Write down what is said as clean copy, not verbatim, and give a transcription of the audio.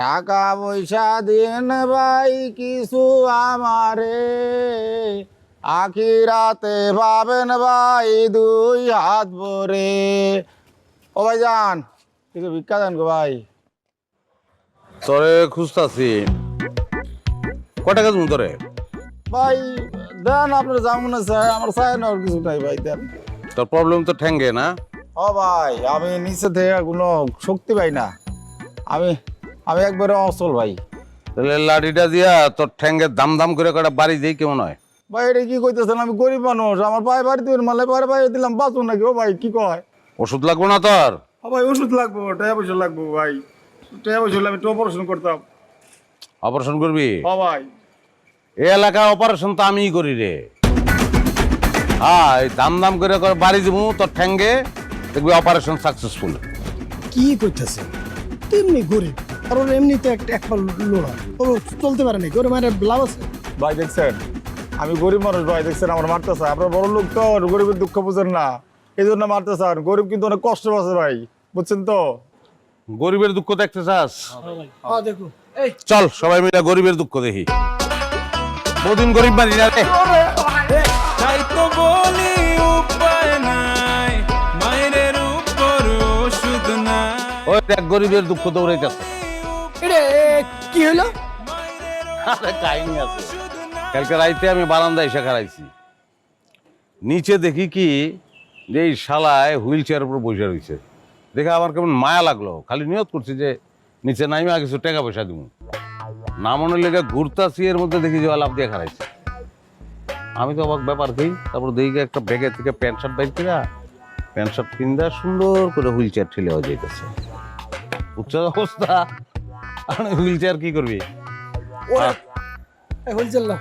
টাকা পয়সা দিন ভাই কিছু আমারে, আখিরাতে পাবেন ভাই 2 হাত ভরে। ও ভাই যান, কিছু ভিক্ষা দেন গো ভাই। তোরে খুঁজতাছি, কয় টাকা তুমি তোরে? ভাই দেন, আপনার যেমন আছে, আমার চাই না আর কিছু নাই ভাই, দেন। তোর প্রবলেম তো ঠ্যাঙ্গে না? ও ভাই আমি নিচে থেকে কোনো শক্তি পাই না, আমি আমি একবারে অচল ভাই। তাহলে লাঠিটা দিয়া তোর ঠ্যাঙ্গে দাম দাম করে কটা বাড়ি দেই কেমন হয়? ভাই এটা কি কইতেছেন? আমি গরিব মানুষ, আমার পায়ে বাড়ি দিবেন মালে পায়ে পায়ে দিলাম বাঁচুন নাকি? ও ভাই কি কয়? ওষুধ লাগবো না তোর? ও ভাই ওষুধ লাগবো, টাকা পয়সা লাগবো ভাই, টাকা পয়সা হলে আমি একটু অপারেশন করতাম। অপারেশন করবি? ও ভাই এই এলাকায় অপারেশন তো আমিই করি রে। হ্যাঁ, এই দাম দাম করে বাড়ি দিব তোর ঠ্যাঙ্গে, দেখবি অপারেশন সাকসেসফুল। কি করতেছে? তেমনি গরিব, আর ওর এমনিতে একবার লোড়া, ও চলতে পারে নাকি? ওর মায়ের লাভ আছে? ভাই দেখছেন আমি গরিব মানুষ ভাই, দেখছেন আমার মারতেছে। আপনার বড় লোক তো গরিবের দুঃখ বুঝেন না, এই জন্য মারতেছেন। গরিব কিন্তু অনেক কষ্ট আছে ভাই, বুঝছেন তো? গরিবের দুঃখ দেখতে চাস? হ্যাঁ দেখো, এই চল সবাই মিলে গরিবের দুঃখ দেখি। বহুদিন গরিব মারি না রে। তাই তো বলি উপায় নাই, মায়ের উপর ওষুধ নাই। ওই দেখ গরিবের দুঃখ দৌড়াইতেছে। এটা কি হলো? আরে কাহিনী আছে। কালকে রাইতে আমি বারান্দায় এসে খারাইছি, নিচে দেখি কি যে এই শালায় হুইল চেয়ারের উপর বসে রয়েছে। দেখে আমার কেমন মায়া লাগলো, খালি নিয়ত করছি যে নিচে নাইমা কিছু টাকা পয়সা দিব। নামানোর লেগে ঘুরতাছি, এর মধ্যে দেখি যে লাভ দিয়ে খারাইছে। আমি তো অবাক ব্যাপার দিই, তারপর দেখি একটা ব্যাগের থেকে প্যান্ট শার্ট বাইর করে, প্যান্ট শার্ট কিনতে সুন্দর করে হুইল চেয়ার ঠেলে হয়ে যাইতেছে। উচ্চ অবস্থা, হুইল চেয়ার কি করবি? হয়েছিল না